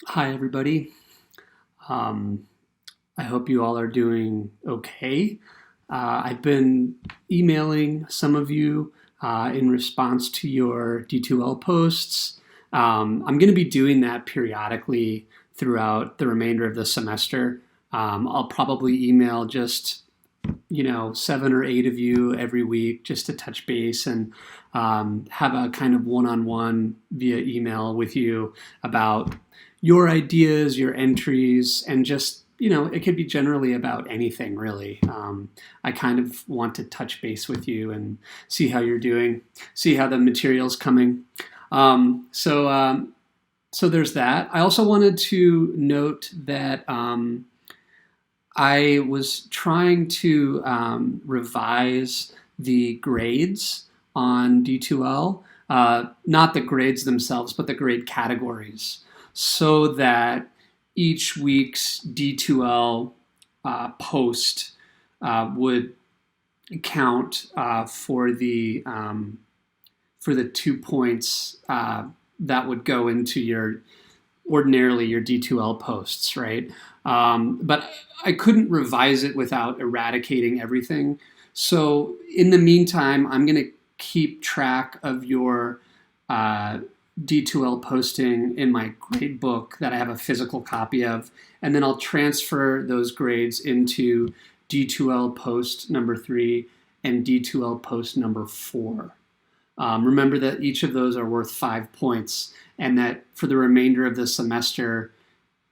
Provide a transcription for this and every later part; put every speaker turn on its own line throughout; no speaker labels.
Hi, everybody. Um, I hope you all are doing okay. I've been emailing some of you in response to your D2L posts. I'm going to be doing that periodically throughout the remainder of the semester. I'll probably email just 7 or 8 of you every week just to touch base and have a kind of one-on-one via email with you about your ideas, your entries, and just it could be generally about anything really. I kind of want to touch base with you and see how you're doing, see how the material's coming. So there's that. I also wanted to note that I was trying to revise the grades on D2L, not the grades themselves, but the grade categories, so that each week's D2L post would count for the 2 points that would go into your ordinarily your D2L posts, right? But I couldn't revise it without eradicating everything. So in the meantime, I'm going to keep track of your D2L posting in my grade book that I have a physical copy of, and then I'll transfer those grades into D2L post number 3 and D2L post number 4. Remember that each of those are worth 5 points, and that for the remainder of the semester,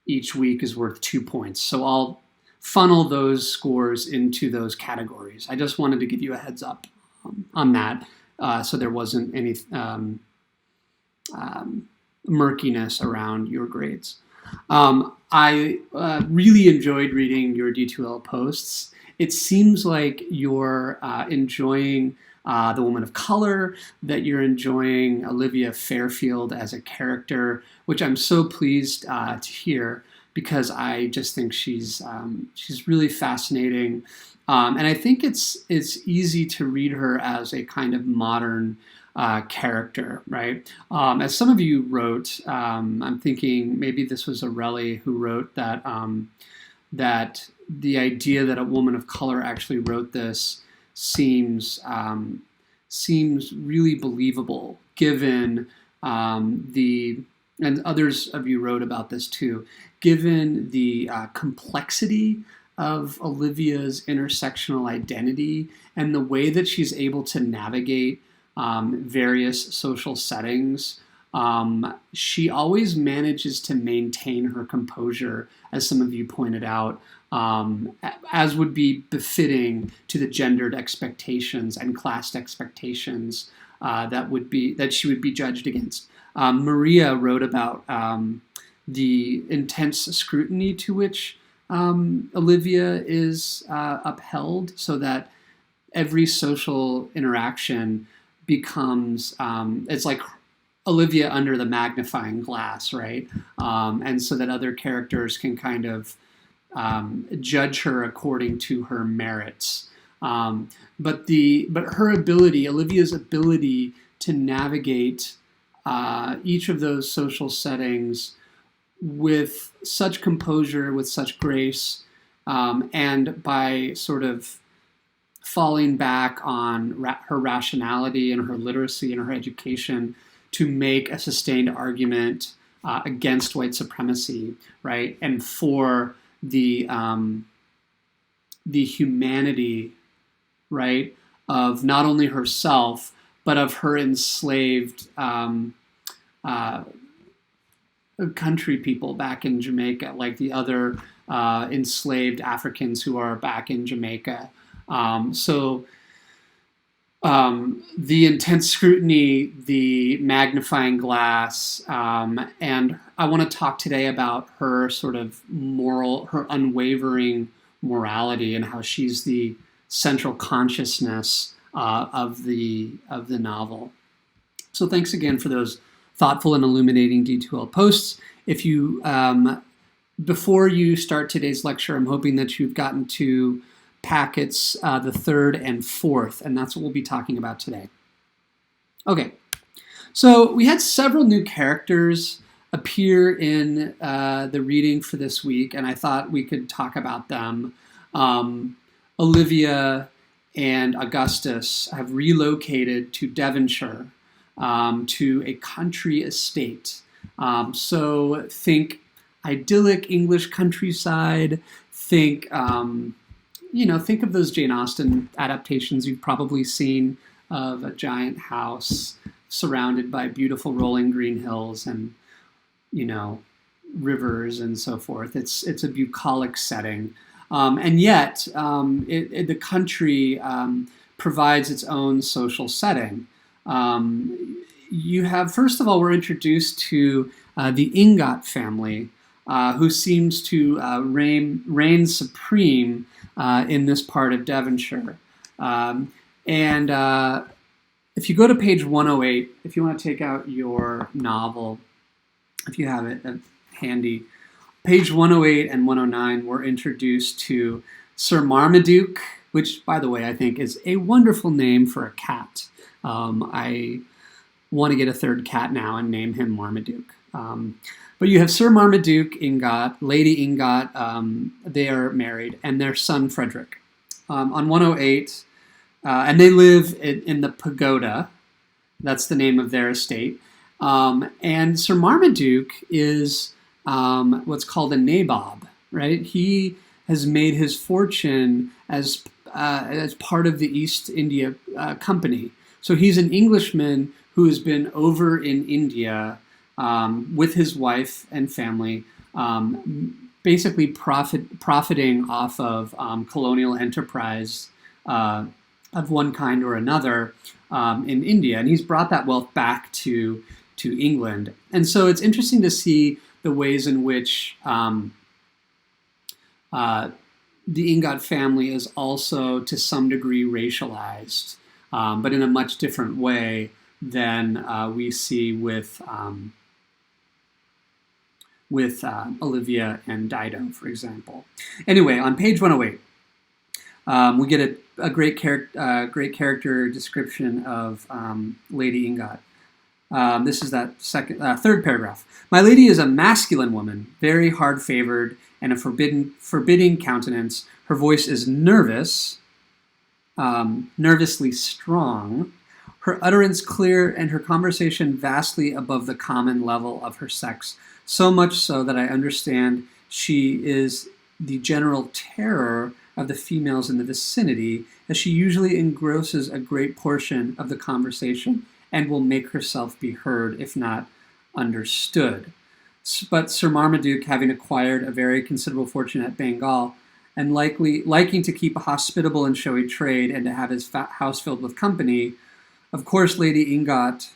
each week is worth 2 points. So I'll funnel those scores into those categories. I just wanted to give you a heads up on that, so there wasn't any murkiness around your grades. I really enjoyed reading your D2L posts. It seems like you're enjoying the woman of color, that you're enjoying Olivia Fairfield as a character, which I'm so pleased to hear, because I just think she's really fascinating, and I think it's easy to read her as a kind of modern character, right? As some of you wrote, I'm thinking maybe this was Aurelie who wrote that that the idea that a woman of color actually wrote this seems really believable, given the and others of you wrote about this too, given the complexity of Olivia's intersectional identity and the way that she's able to navigate various social settings. She always manages to maintain her composure, as some of you pointed out, as would be befitting to the gendered expectations and class expectations that she would be judged against. Maria wrote about the intense scrutiny to which Olivia is upheld, so that every social interaction becomes it's like Olivia under the magnifying glass, right? And so that other characters can kind of judge her according to her merits. But her ability, Olivia's ability to navigate each of those social settings with such composure, with such grace, and by sort of falling back on her rationality and her literacy and her education to make a sustained argument against white supremacy, right, and for the humanity, right, of not only herself but of her enslaved country people back in Jamaica, like the other enslaved Africans who are back in Jamaica. So the intense scrutiny, the magnifying glass, and I want to talk today about her sort of her unwavering morality, and how she's the central consciousness of the novel. So thanks again for those thoughtful and illuminating D2L posts. If you before you start today's lecture, I'm hoping that you've gotten to packets the 3rd and 4th, and that's what we'll be talking about today. Okay, so we had several new characters appear in the reading for this week, and I thought we could talk about them. Olivia and Augustus have relocated to Devonshire, to a country estate. So think idyllic English countryside. Think, think of those Jane Austen adaptations you've probably seen of a giant house surrounded by beautiful rolling green hills and, rivers and so forth. It's a bucolic setting. And yet, the country provides its own social setting. You have, first of all, we're introduced to the Ingot family, who seems to reign supreme in this part of Devonshire. And if you go to page 108, if you want to take out your novel, if you have it handy, page 108 and 109, we're introduced to Sir Marmaduke, which, by the way, I think is a wonderful name for a cat. I want to get a third cat now and name him Marmaduke. But you have Sir Marmaduke Ingot, Lady Ingot, they are married, and their son Frederick. On 108, and they live in the Pagoda. That's the name of their estate. And Sir Marmaduke is what's called a nabob, right? He has made his fortune as part of the East India Company. So he's an Englishman who has been over in India with his wife and family, basically profiting off of colonial enterprise of one kind or another in India. And he's brought that wealth back to England. And so it's interesting to see the ways in which the Ingot family is also to some degree racialized, but in a much different way than we see with Olivia and Dido, for example. Anyway, on page 108, we get a great character description of Lady Ingot. This is that third paragraph. My lady is a masculine woman, very hard-favored and a forbidding countenance. Her voice is nervous, nervously strong. Her utterance clear and her conversation vastly above the common level of her sex, so much so that I understand she is the general terror of the females in the vicinity, as she usually engrosses a great portion of the conversation and will make herself be heard, if not understood. But Sir Marmaduke, having acquired a very considerable fortune at Bengal, and liking to keep a hospitable and showy trade and to have his house filled with company, of course Lady Ingot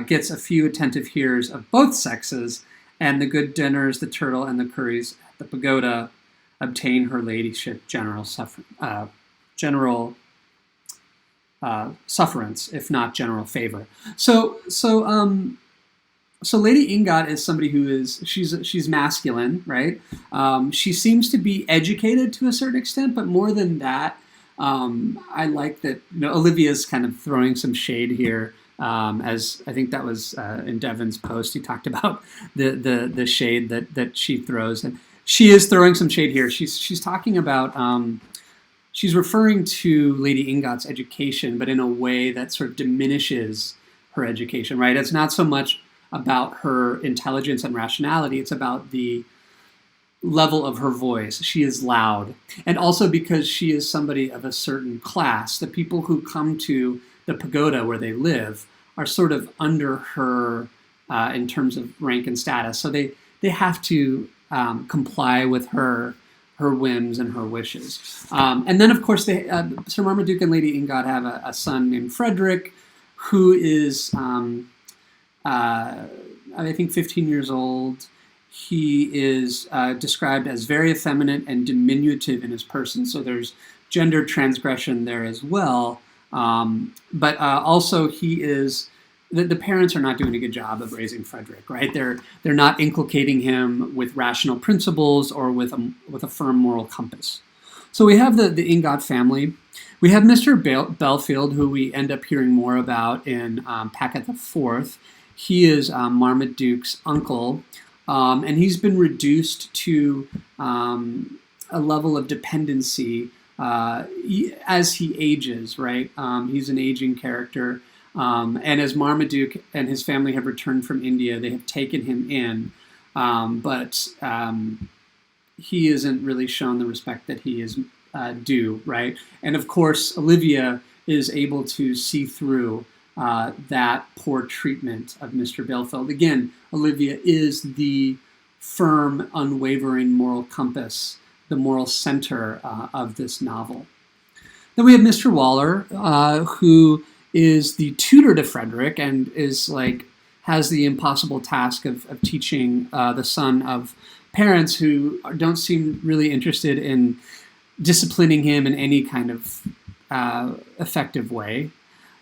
gets a few attentive hearers of both sexes, and the good dinners, the turtle, and the curries at the pagoda obtain her ladyship general sufferance, if not general favor. So Lady Ingot is somebody who she's masculine, right? She seems to be educated to a certain extent, but more than that, I like that Olivia's kind of throwing some shade here. As I think that was in Devon's post, he talked about the shade that she throws, and she is throwing some shade here. She's talking about she's referring to Lady Ingot's education, but in a way that sort of diminishes her education, right? It's not so much about her intelligence and rationality; it's about the level of her voice. She is loud, and also because she is somebody of a certain class, the people who come to the pagoda where they live are sort of under her in terms of rank and status. So they have to comply with her whims and her wishes. And then, of course, Sir Marmaduke and Lady Ingot have a son named Frederick, who is, I think, 15 years old. He is described as very effeminate and diminutive in his person. So there's gender transgression there as well. But also he is, the parents are not doing a good job of raising Frederick, right? They're not inculcating him with rational principles or with a firm moral compass. So we have the Ingot family. We have Mr. Belfield, who we end up hearing more about in Packet the Fourth. He is Marmaduke's uncle, and he's been reduced to a level of dependency as he ages, right? He's an aging character. And as Marmaduke and his family have returned from India, they have taken him in, but he isn't really shown the respect that he is due, right? And of course, Olivia is able to see through that poor treatment of Mr. Balefeld. Again, Olivia is the firm, unwavering moral compass, the moral center of this novel. Then we have Mr. Waller, who is the tutor to Frederick and is has the impossible task of teaching the son of parents who don't seem really interested in disciplining him in any kind of effective way.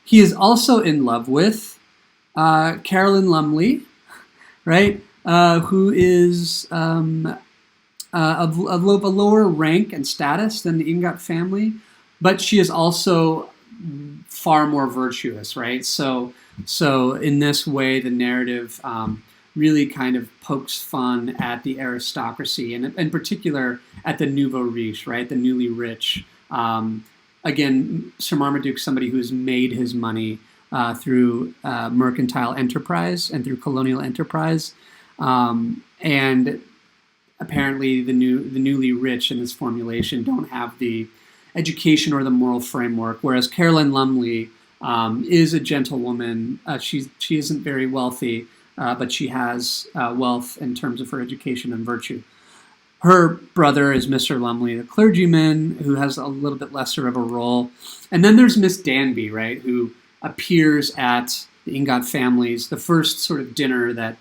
He is also in love with Caroline Lumley, right? Who is of a lower rank and status than the Ingot family, but she is also far more virtuous, right? So in this way, the narrative really kind of pokes fun at the aristocracy, and in particular at the nouveau riche, right? The newly rich. Again, Sir Marmaduke's somebody who's made his money through mercantile enterprise and through colonial enterprise, and apparently the newly rich in this formulation don't have the education or the moral framework, whereas Caroline Lumley is a gentlewoman. She isn't very wealthy, but she has wealth in terms of her education and virtue. Her brother is Mr. Lumley, the clergyman, who has a little bit lesser of a role. And then there's Miss Danby, right, who appears at the Ingot family's, the first sort of dinner that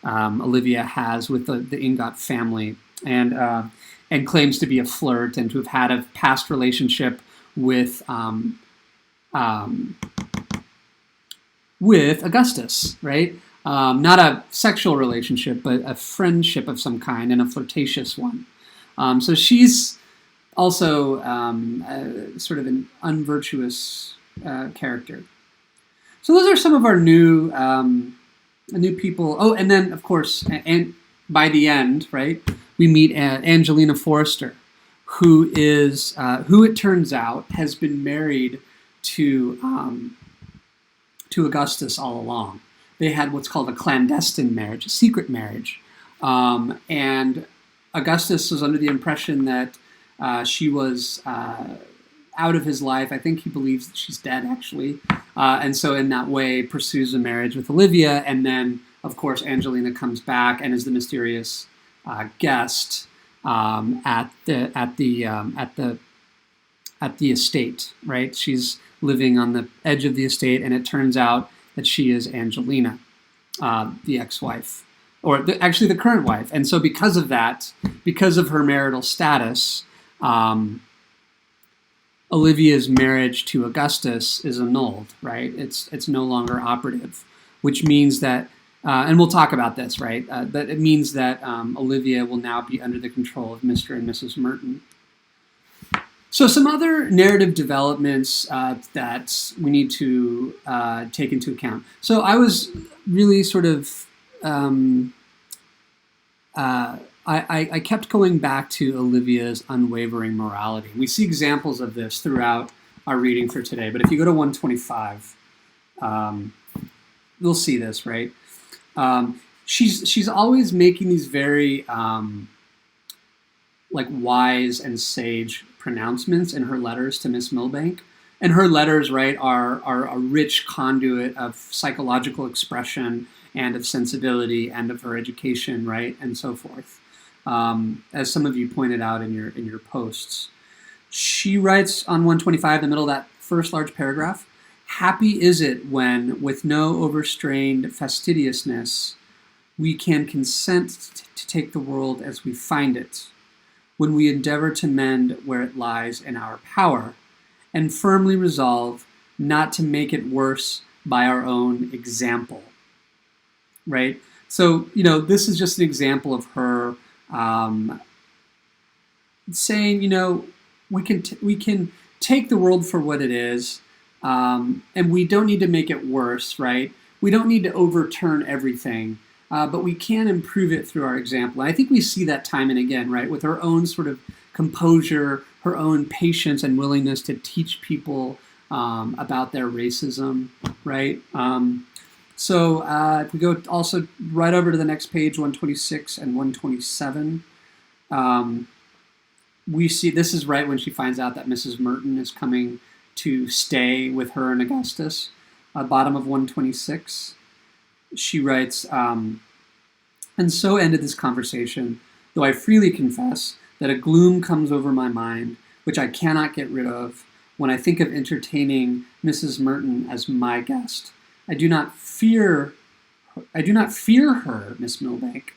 Olivia has with the Ingot family, and claims to be a flirt and to have had a past relationship with Augustus, right? Not a sexual relationship, but a friendship of some kind, and a flirtatious one. So she's also sort of an unvirtuous character. So those are some of our new people. Oh, and then of course, and by the end, right, we meet Angelina Forrester, who is who it turns out has been married to Augustus all along. They had what's called a clandestine marriage, a secret marriage. And Augustus was under the impression that she was out of his life. I think he believes that she's dead, actually. And so in that way pursues a marriage with Olivia. And then, of course, Angelina comes back and is the mysterious guest at the estate, right? She's living on the edge of the estate, and it turns out that she is Angelina, the ex-wife, or actually the current wife. And so because of that, because of her marital status, Olivia's marriage to Augustus is annulled, right? It's no longer operative, which means that, and we'll talk about this, right? That it means that Olivia will now be under the control of Mr. and Mrs. Merton. So some other narrative developments that we need to take into account. So I was really sort of, I kept going back to Olivia's unwavering morality. We see examples of this throughout our reading for today, but if you go to 125, you'll see this, right? She's always making these very wise and sage pronouncements in her letters to Miss Milbank. And her letters, right, are a rich conduit of psychological expression and of sensibility and of her education, right, and so forth. As some of you pointed out in your posts. She writes on 125, in the middle of that first large paragraph, "Happy is it when, with no overstrained fastidiousness, we can consent to take the world as we find it, when we endeavor to mend where it lies in our power, and firmly resolve not to make it worse by our own example." Right? So, this is just an example of her saying, we can take the world for what it is, and we don't need to make it worse, right? we don't need to overturn everything, but we can improve it through our example. And I think we see that time and again, right, with her own sort of composure, her own patience and willingness to teach people about their racism, right? So if we go also right over to the next page, 126 and 127, we see this is right when she finds out that Mrs. Merton is coming to stay with her and Augustus. Bottom of 126, she writes, and so ended this conversation, though I freely confess that a gloom comes over my mind, which I cannot get rid of when I think of entertaining Mrs. Merton as my guest. I do not fear her, Miss Milbank.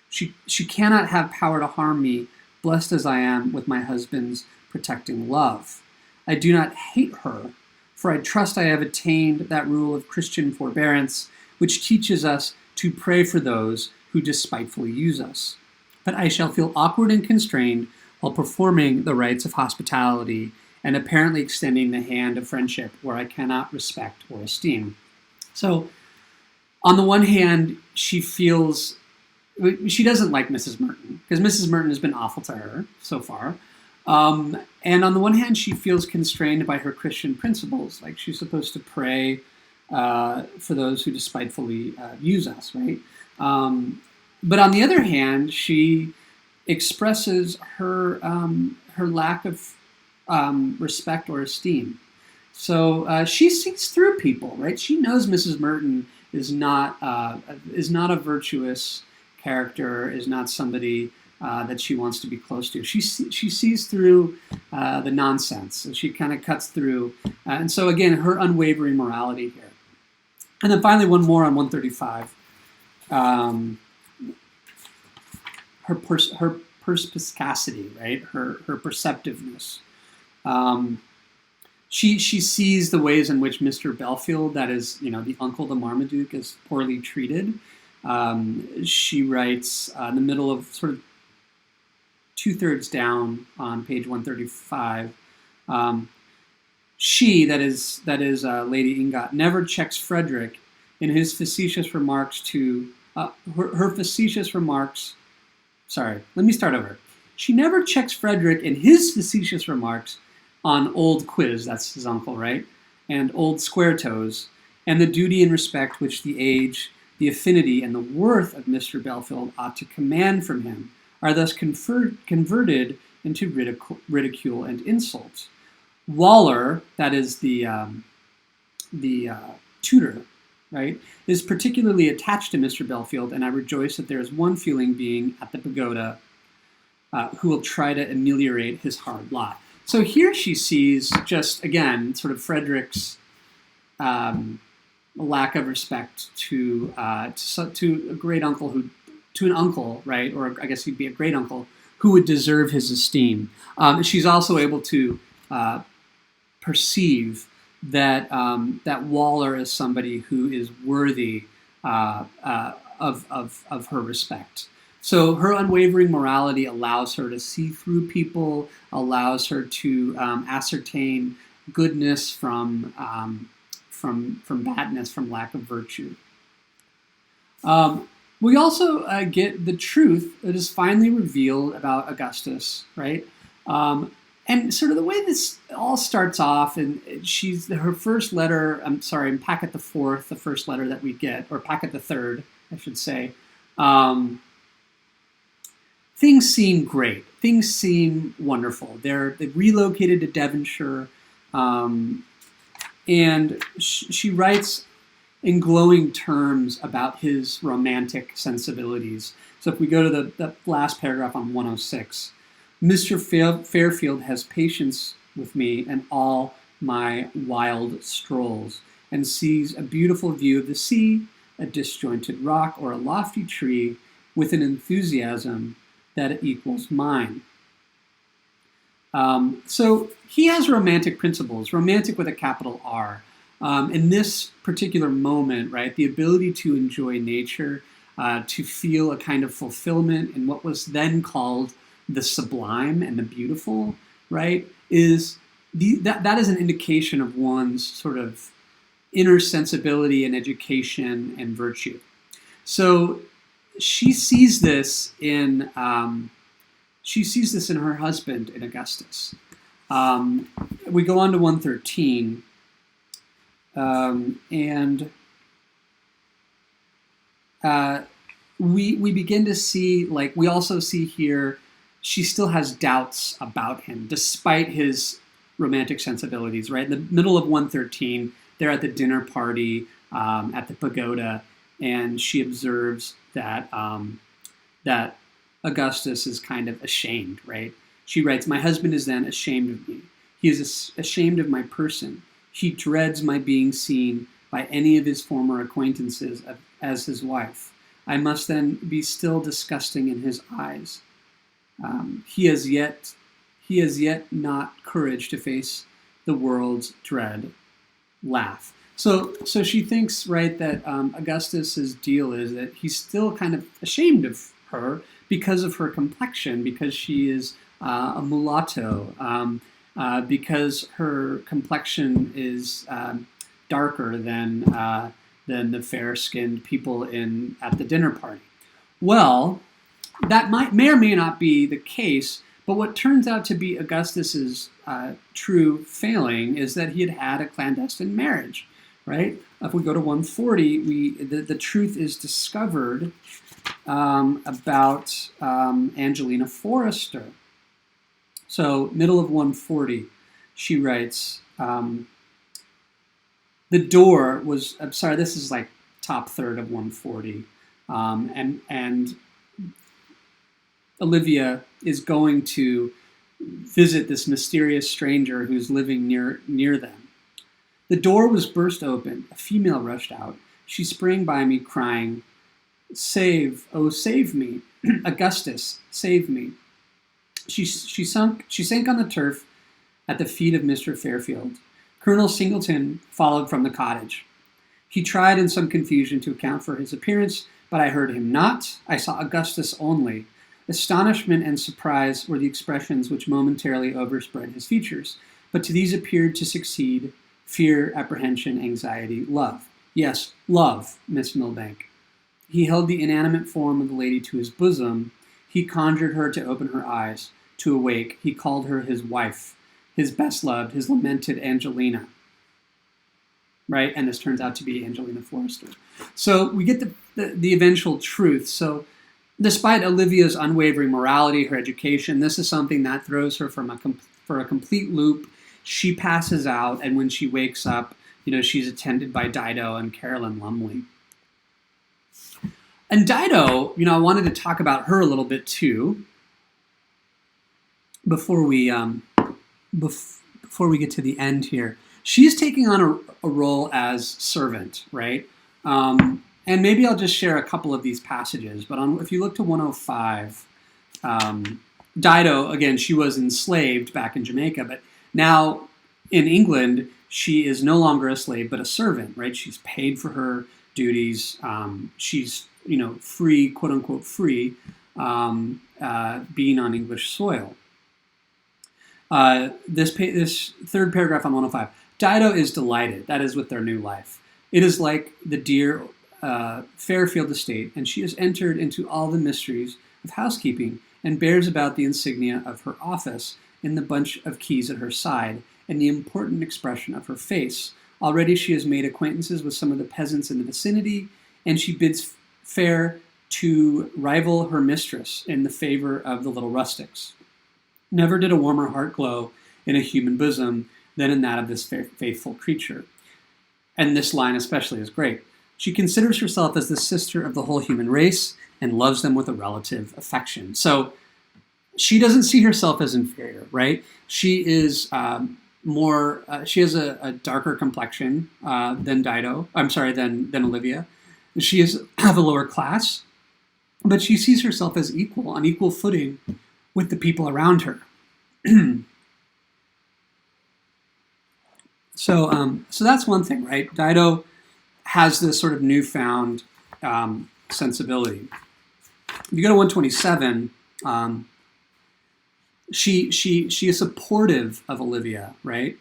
She cannot have power to harm me, blessed as I am with my husband's protecting love. I do not hate her, for I trust I have attained that rule of Christian forbearance, which teaches us to pray for those who despitefully use us. But I shall feel awkward and constrained while performing the rites of hospitality and apparently extending the hand of friendship where I cannot respect or esteem. So, on the one hand, she feels she doesn't like Mrs. Merton because Mrs. Merton has been awful to her so far. And on the one hand, she feels constrained by her Christian principles, like she's supposed to pray for those who despitefully use us, right? But on the other hand, she expresses her lack of respect or esteem. So she sees through people, right? She knows Mrs. Merton is not a virtuous character, is not somebody that she wants to be close to. She sees through the nonsense, and she kind of cuts through. And so again, her unwavering morality here. And then finally, one more on 135. Her perspicacity, right? Her perceptiveness. She sees the ways in which Mr. Belfield, that is, the uncle to Marmaduke, is poorly treated. She writes in the middle of sort of 2/3 down on page 135. She, that is Lady Ingot, never checks Frederick in his facetious remarks to her facetious remarks. Sorry, let me start over. She never checks Frederick in his facetious remarks on Old Quiz, that's his uncle, right? And Old Square Toes, and the duty and respect which the age, the affinity, and the worth of Mr. Belfield ought to command from him are thus converted into ridicule and insult. Waller, that is the tutor, right, is particularly attached to Mr. Belfield, and I rejoice that there is one feeling being at the pagoda who will try to ameliorate his hard lot. So here she sees just, again, sort of Frederick's lack of respect to a great uncle to an uncle, right, or I guess he'd be a great uncle, who would deserve his esteem. She's also able to perceive that that Waller is somebody who is worthy of her respect. So her unwavering morality allows her to see through people, allows her to ascertain goodness from badness, from lack of virtue. We also get the truth that is finally revealed about Augustus, right? And sort of the way this all starts off, and her first letter, in Packet the Fourth, the first letter that we get, or Packet the Third, I should say, things seem great. Things seem wonderful. They've relocated to Devonshire, and she writes in glowing terms about his romantic sensibilities. So if we go to the last paragraph on 106, Mr. Fairfield has patience with me and all my wild strolls, and sees a beautiful view of the sea, a disjointed rock, or a lofty tree with an enthusiasm that equals mine. So he has romantic principles, romantic with a capital R. In this particular moment, right, the ability to enjoy nature, to feel a kind of fulfillment in what was then called the sublime and the beautiful, right, is that is an indication of one's sort of inner sensibility and education and virtue. So she sees this in her husband, in Augustus. We go on to 113, and we begin to see, like, we also see here, she still has doubts about him, despite his romantic sensibilities, right? In the middle of 113, they're at the dinner party at the pagoda, and she observes that that Augustus is kind of ashamed, right? She writes, "My husband is then ashamed of me. He is ashamed of my person. He dreads my being seen by any of his former acquaintances as his wife. I must then be still disgusting in his eyes. He has yet not courage to face the world's dread. Laugh." So she thinks, right, that Augustus's deal is that he's still kind of ashamed of her because of her complexion, because she is a mulatto, because her complexion is darker than the fair-skinned people at the dinner party. Well, that may or may not be the case, but what turns out to be Augustus's true failing is that he had a clandestine marriage, right? If we go to 140, the truth is discovered about Angelina Forrester. So, middle of 140, she writes, the door was, I'm sorry, this is like top third of 140, and Olivia is going to visit this mysterious stranger who's living near them. The door was burst open. A female rushed out. She sprang by me, crying, "Save, oh, save me. Augustus, save me." She sank on the turf at the feet of Mr. Fairfield. Colonel Singleton followed from the cottage. He tried in some confusion to account for his appearance, but I heard him not. I saw Augustus only. Astonishment and surprise were the expressions which momentarily overspread his features, but to these appeared to succeed fear, apprehension, anxiety, love. Yes, love, Miss Milbank. He held the inanimate form of the lady to his bosom. He conjured her to open her eyes, to awake. He called her his wife, his best loved, his lamented Angelina. Right? And this turns out to be Angelina Forrester. So we get the eventual truth. So despite Olivia's unwavering morality, her education, this is something that throws her for a complete loop. She passes out, and when she wakes up, she's attended by Dido and Caroline Lumley. And Dido, I wanted to talk about her a little bit too before we get to the end here. She's taking on a role as servant, right? And maybe I'll just share a couple of these passages. But if you look to 105, Dido, again, she was enslaved back in Jamaica, but now in England, she is no longer a slave, but a servant, right? She's paid for her duties. She's, free, quote unquote, free, being on English soil. This third paragraph on 105. Dido is delighted, that is, with their new life. It is like the dear Fairfield estate, and she has entered into all the mysteries of housekeeping and bears about the insignia of her office in the bunch of keys at her side and the important expression of her face. Already she has made acquaintances with some of the peasants in the vicinity, and she bids fair to rival her mistress in the favor of the little rustics. Never did a warmer heart glow in a human bosom than in that of this faithful creature. And this line especially is great. She considers herself as the sister of the whole human race and loves them with a relative affection. So she doesn't see herself as inferior, right? She is she has a darker complexion than than Olivia. She is of a lower class, but she sees herself as equal, on equal footing with the people around her. So that's one thing, right? Dido has this sort of newfound sensibility. If you go to 127, she is supportive of Olivia, right?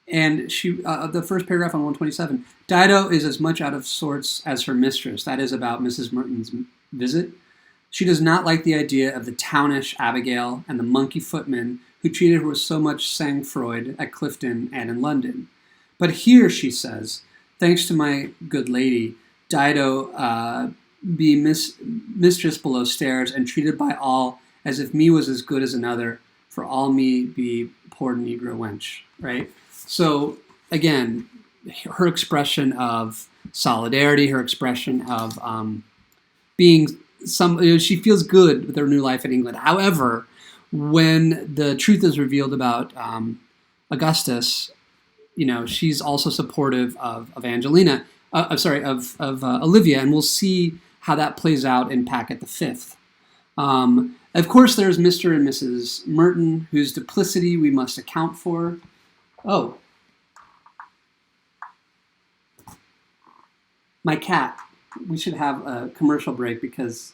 And the first paragraph on 127, Dido is as much out of sorts as her mistress. That is about Mrs. Merton's visit. She does not like the idea of the townish Abigail and the monkey footman who treated her with so much sang-froid at Clifton and in London. But here, she says, thanks to my good lady, Dido be mistress below stairs and treated by all as if me was as good as another, for all me be poor negro wench, right? So again, her expression of solidarity, her expression of being she feels good with her new life in England. However, when the truth is revealed about Augustus, she's also supportive of Angelina. Of Olivia, and we'll see how that plays out in Packet the Fifth. Of course, there's Mr. and Mrs. Merton, whose duplicity we must account for. Oh. My cat. We should have a commercial break because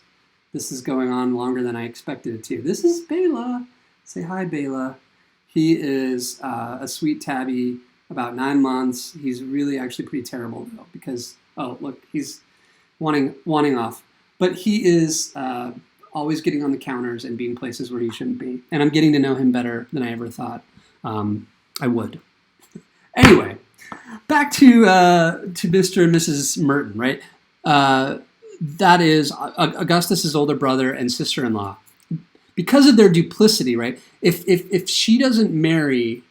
this is going on longer than I expected it to. This is Bela. Say hi, Bela. He is a sweet tabby, about 9 months. He's really actually pretty terrible, though, because, oh, look, he's wanting off. But he is always getting on the counters and being places where he shouldn't be. And I'm getting to know him better than I ever thought I would. Anyway, back to Mr. and Mrs. Merton, right? That is Augustus's older brother and sister-in-law. Because of their duplicity, right? If she doesn't marry,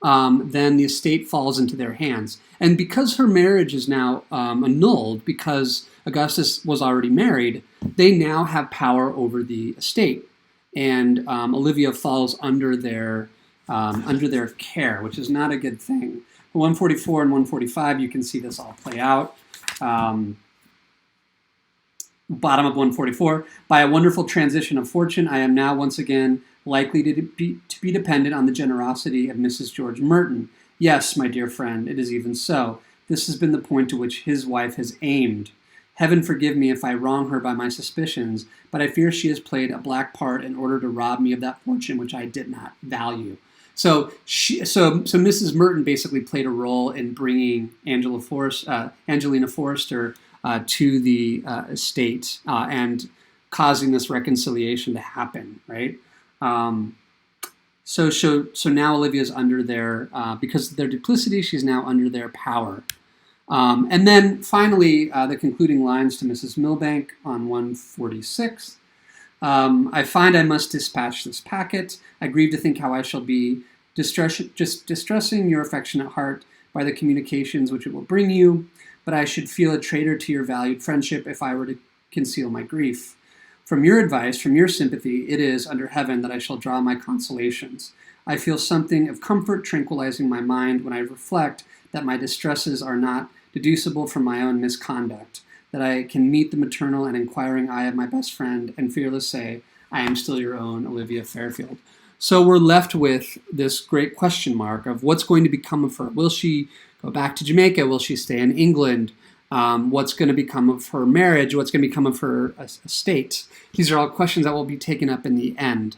then the estate falls into their hands. And because her marriage is now annulled, because Augustus was already married, they now have power over the estate. And Olivia falls under their care, which is not a good thing. 144 and 145, you can see this all play out. Bottom of 144, by a wonderful transition of fortune, I am now once again likely to be dependent on the generosity of Mrs. George Merton. Yes, my dear friend, it is even so. This has been the point to which his wife has aimed. Heaven forgive me if I wrong her by my suspicions, but I fear she has played a black part in order to rob me of that fortune which I did not value. So Mrs. Merton basically played a role in bringing Angelina Forrester to the estate and causing this reconciliation to happen, right? So now Olivia's under their, because of their duplicity, she's now under their power. And then finally, the concluding lines to Mrs. Milbank on 146. I find I must dispatch this packet. I grieve to think how I shall be distressing your affectionate heart by the communications which it will bring you, but I should feel a traitor to your valued friendship if I were to conceal my grief. From your advice, from your sympathy, it is, under heaven, that I shall draw my consolations. I feel something of comfort tranquilizing my mind when I reflect that my distresses are not deducible from my own misconduct, that I can meet the maternal and inquiring eye of my best friend and fearless say, I am still your own Olivia Fairfield. So we're left with this great question mark of what's going to become of her. Will she go back to Jamaica? Will she stay in England? What's going to become of her marriage? What's going to become of her estate? These are all questions that will be taken up in the end.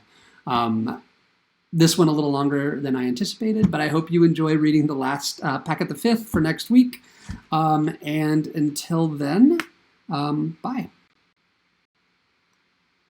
This went a little longer than I anticipated, but I hope you enjoy reading the last Packet the Fifth for next week. And until then, bye.